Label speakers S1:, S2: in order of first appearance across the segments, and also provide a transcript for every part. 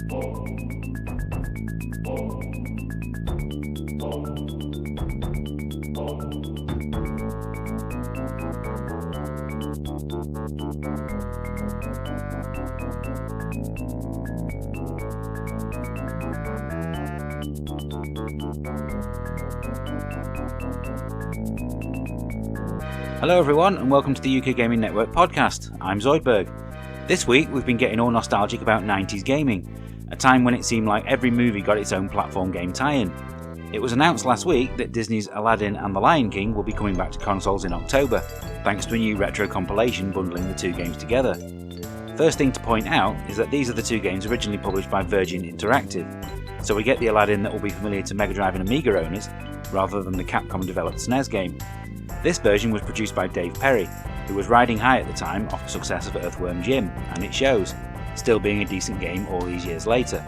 S1: Hello everyone and welcome to the UKGN Network podcast. I'm Zoidberg. This week we've been getting all nostalgic about 90s gaming, a time when it seemed like every movie got its own platform game tie-in. It was announced last week that Disney's Aladdin and The Lion King will be coming back to consoles in October, thanks to a new retro compilation bundling the two games together. First thing to point out is that these are the two games originally published by Virgin Interactive, so we get the Aladdin that will be familiar to Mega Drive and Amiga owners, rather than the Capcom developed SNES game. This version was produced by Dave Perry, who was riding high at the time off the success of Earthworm Jim, and it shows, still being a decent game all these years later.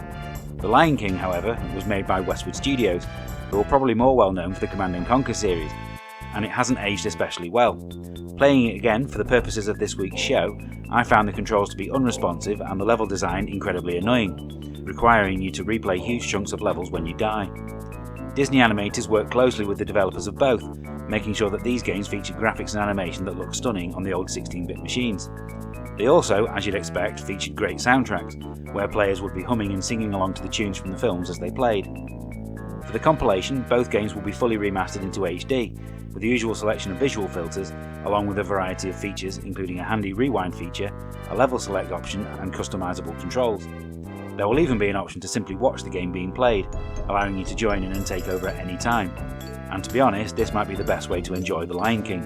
S1: The Lion King, however, was made by Westwood Studios, who are probably more well known for the Command & Conquer series, and it hasn't aged especially well. Playing it again for the purposes of this week's show, I found the controls to be unresponsive and the level design incredibly annoying, requiring you to replay huge chunks of levels when you die. Disney animators work closely with the developers of both, making sure that these games feature graphics and animation that look stunning on the old 16-bit machines. They also, as you'd expect, featured great soundtracks, where players would be humming and singing along to the tunes from the films as they played. For the compilation, both games will be fully remastered into HD, with the usual selection of visual filters, along with a variety of features including a handy rewind feature, a level select option and customizable controls. There will even be an option to simply watch the game being played, allowing you to join in and take over at any time. And to be honest, this might be the best way to enjoy The Lion King.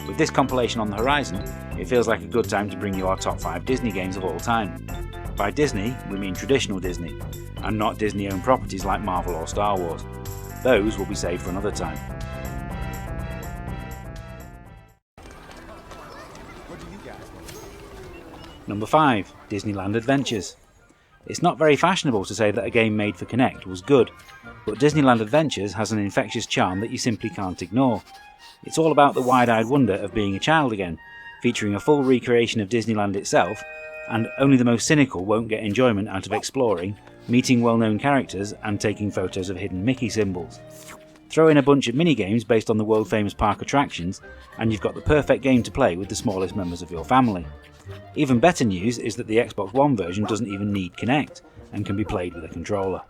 S1: With this compilation on the horizon, it feels like a good time to bring you our top 5 Disney games of all time. By Disney, we mean traditional Disney, and not Disney-owned properties like Marvel or Star Wars. Those will be saved for another time. Number 5, Disneyland Adventures. It's not very fashionable to say that a game made for Kinect was good, but Disneyland Adventures has an infectious charm that you simply can't ignore. It's all about the wide-eyed wonder of being a child again, featuring a full recreation of Disneyland itself, and only the most cynical won't get enjoyment out of exploring, meeting well-known characters and taking photos of hidden Mickey symbols. Throw in a bunch of mini-games based on the world-famous park attractions, and you've got the perfect game to play with the smallest members of your family. Even better news is that the Xbox One version doesn't even need Kinect, and can be played with a controller.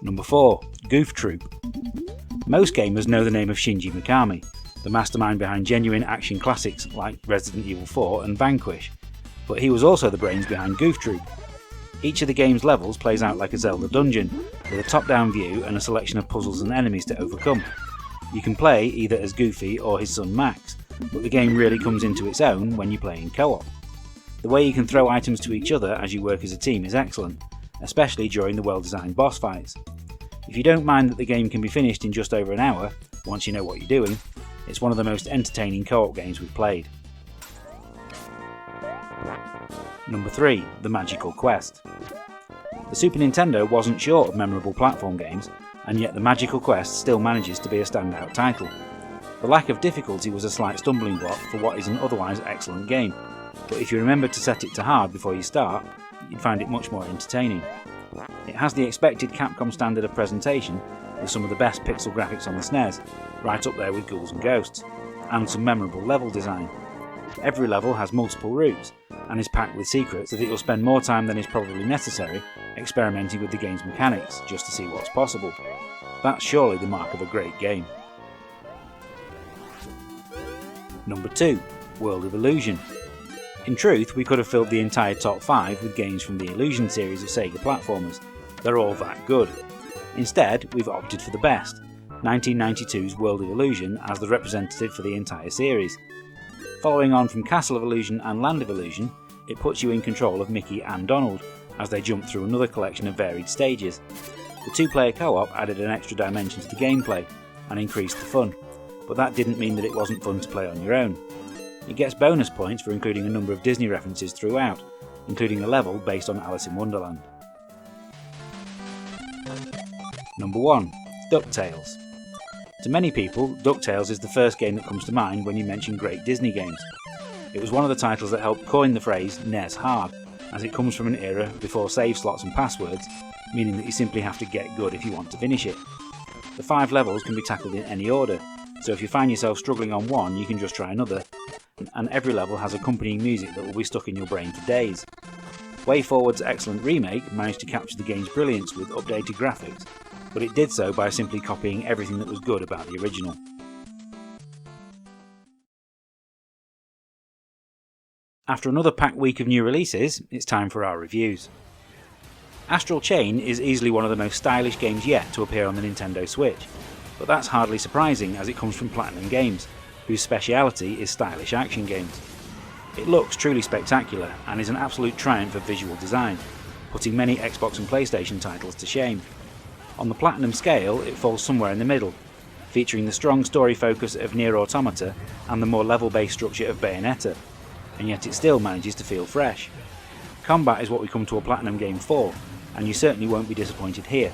S1: Number 4, Goof Troop. Most gamers know the name of Shinji Mikami, the mastermind behind genuine action classics like Resident Evil 4 and Vanquish, but he was also the brains behind Goof Troop. Each of the game's levels plays out like a Zelda dungeon, with a top-down view and a selection of puzzles and enemies to overcome. You can play either as Goofy or his son Max, but the game really comes into its own when you play in co-op. The way you can throw items to each other as you work as a team is excellent, especially during the well-designed boss fights. If you don't mind that the game can be finished in just over an hour, once you know what you're doing, it's one of the most entertaining co-op games we've played. Number 3, The Magical Quest. The Super Nintendo wasn't short of memorable platform games, and yet The Magical Quest still manages to be a standout title. The lack of difficulty was a slight stumbling block for what is an otherwise excellent game, but if you remember to set it to hard before you start, you'd find it much more entertaining. It has the expected Capcom standard of presentation, with some of the best pixel graphics on the SNES, right up there with Ghouls and Ghosts, and some memorable level design. Every level has multiple routes, and is packed with secrets that you'll spend more time than is probably necessary experimenting with the game's mechanics just to see what's possible. That's surely the mark of a great game. Number 2, World of Illusion. In truth, we could have filled the entire top 5 with games from the Illusion series of Sega platformers. They're all that good. Instead, we've opted for the best, 1992's World of Illusion as the representative for the entire series. Following on from Castle of Illusion and Land of Illusion, it puts you in control of Mickey and Donald as they jump through another collection of varied stages. The 2-player co-op added an extra dimension to the gameplay and increased the fun, but that didn't mean that it wasn't fun to play on your own. It gets bonus points for including a number of Disney references throughout, including a level based on Alice in Wonderland. Number 1, DuckTales. To many people, DuckTales is the first game that comes to mind when you mention great Disney games. It was one of the titles that helped coin the phrase NES hard, as it comes from an era before save slots and passwords, meaning that you simply have to get good if you want to finish it. The 5 levels can be tackled in any order, so if you find yourself struggling on one, you can just try another, and every level has accompanying music that will be stuck in your brain for days. WayForward's excellent remake managed to capture the game's brilliance with updated graphics, but it did so by simply copying everything that was good about the original. After another packed week of new releases, it's time for our reviews. Astral Chain is easily one of the most stylish games yet to appear on the Nintendo Switch, but that's hardly surprising as it comes from Platinum Games, whose speciality is stylish action games. It looks truly spectacular and is an absolute triumph of visual design, putting many Xbox and PlayStation titles to shame. On the Platinum scale, it falls somewhere in the middle, featuring the strong story focus of Nier Automata and the more level-based structure of Bayonetta, and yet it still manages to feel fresh. Combat is what we come to a Platinum game for, and you certainly won't be disappointed here.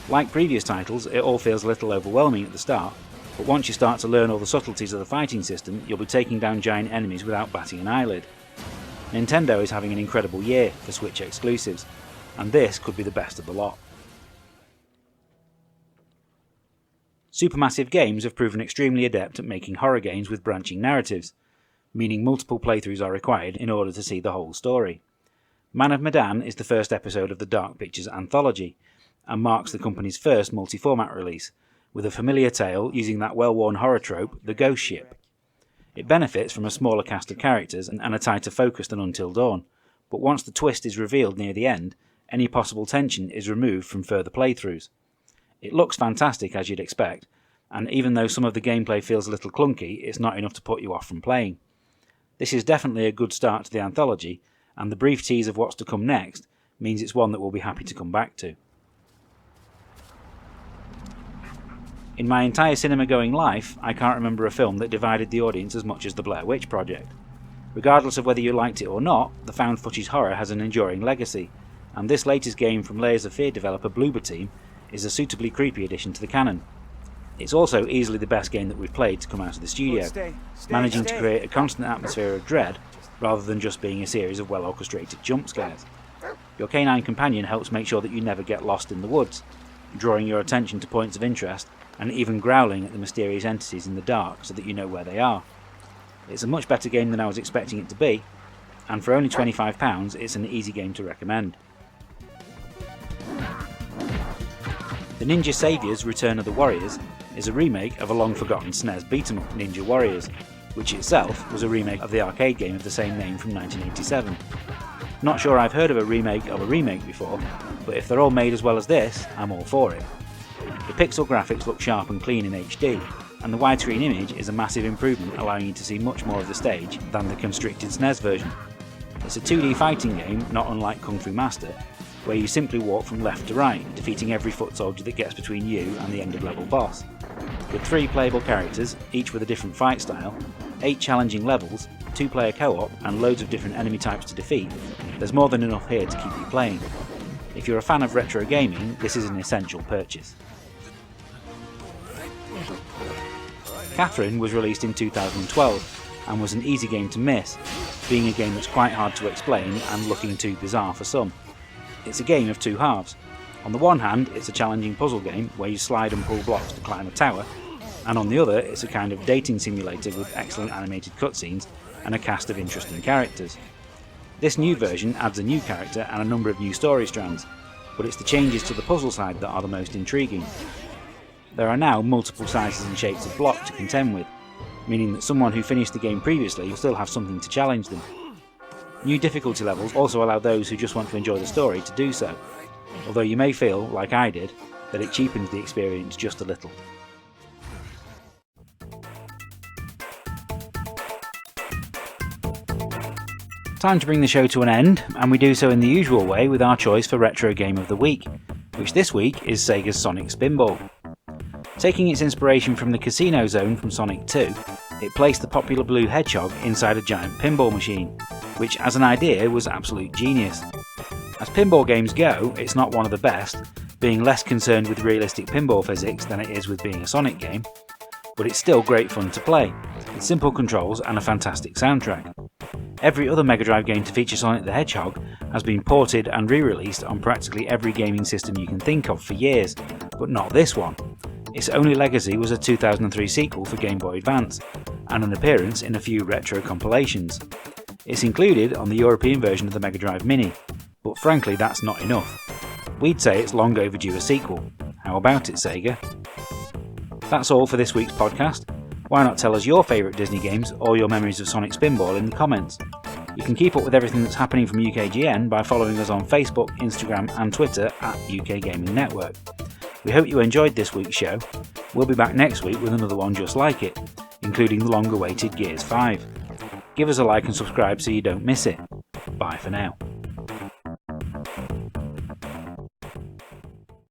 S1: Like previous titles, it all feels a little overwhelming at the start, but once you start to learn all the subtleties of the fighting system, you'll be taking down giant enemies without batting an eyelid. Nintendo is having an incredible year for Switch exclusives, and this could be the best of the lot. Supermassive Games have proven extremely adept at making horror games with branching narratives, meaning multiple playthroughs are required in order to see the whole story. Man of Medan is the first episode of the Dark Pictures anthology, and marks the company's first multi-format release, with a familiar tale using that well-worn horror trope, the ghost ship. It benefits from a smaller cast of characters and a tighter focus than Until Dawn, but once the twist is revealed near the end, any possible tension is removed from further playthroughs. It looks fantastic as you'd expect, and even though some of the gameplay feels a little clunky, it's not enough to put you off from playing. This is definitely a good start to the anthology, and the brief tease of what's to come next means it's one that we'll be happy to come back to. In my entire cinema-going life, I can't remember a film that divided the audience as much as The Blair Witch Project. Regardless of whether you liked it or not, the found footage horror has an enduring legacy, and this latest game from Layers of Fear developer Bloober Team is a suitably creepy addition to the canon. It's also easily the best game that we've played to come out of the studio, managing to create a constant atmosphere of dread rather than just being a series of well-orchestrated jump scares. Your canine companion helps make sure that you never get lost in the woods, drawing your attention to points of interest and even growling at the mysterious entities in the dark so that you know where they are. It's a much better game than I was expecting it to be, and for only £25 it's an easy game to recommend. The Ninja Saviors Return of the Warriors is a remake of a long-forgotten SNES beat-em-up, Ninja Warriors, which itself was a remake of the arcade game of the same name from 1987. Not sure I've heard of a remake before, but if they're all made as well as this, I'm all for it. The pixel graphics look sharp and clean in HD, and the widescreen image is a massive improvement, allowing you to see much more of the stage than the constricted SNES version. It's a 2D fighting game, not unlike Kung Fu Master, where you simply walk from left to right, defeating every foot soldier that gets between you and the end of level boss. With 3 playable characters, each with a different fight style, 8 challenging levels, 2-player co-op, and loads of different enemy types to defeat, there's more than enough here to keep you playing. If you're a fan of retro gaming, this is an essential purchase. Catherine was released in 2012 and was an easy game to miss, being a game that's quite hard to explain and looking too bizarre for some. It's a game of two halves. On the one hand, it's a challenging puzzle game where you slide and pull blocks to climb a tower, and on the other, it's a kind of dating simulator with excellent animated cutscenes and a cast of interesting characters. This new version adds a new character and a number of new story strands, but it's the changes to the puzzle side that are the most intriguing. There are now multiple sizes and shapes of block to contend with, meaning that someone who finished the game previously will still have something to challenge them. New difficulty levels also allow those who just want to enjoy the story to do so, although you may feel, like I did, that it cheapens the experience just a little. Time to bring the show to an end, and we do so in the usual way with our choice for Retro Game of the Week, which this week is Sega's Sonic Spinball. Taking its inspiration from the Casino Zone from Sonic 2, it placed the popular blue hedgehog inside a giant pinball machine, which as an idea was absolute genius. As pinball games go, it's not one of the best, being less concerned with realistic pinball physics than it is with being a Sonic game, but it's still great fun to play, with simple controls and a fantastic soundtrack. Every other Mega Drive game to feature Sonic the Hedgehog has been ported and re-released on practically every gaming system you can think of for years, but not this one. Its only legacy was a 2003 sequel for Game Boy Advance, and an appearance in a few retro compilations. It's included on the European version of the Mega Drive Mini, but frankly that's not enough. We'd say it's long overdue a sequel. How about it, Sega? That's all for this week's podcast. Why not tell us your favourite Disney games or your memories of Sonic Spinball in the comments? You can keep up with everything that's happening from UKGN by following us on Facebook, Instagram and Twitter at UK Gaming Network. We hope you enjoyed this week's show. We'll be back next week with another one just like it, including the long-awaited Gears 5. Give us a like and subscribe so you don't miss it. Bye for now.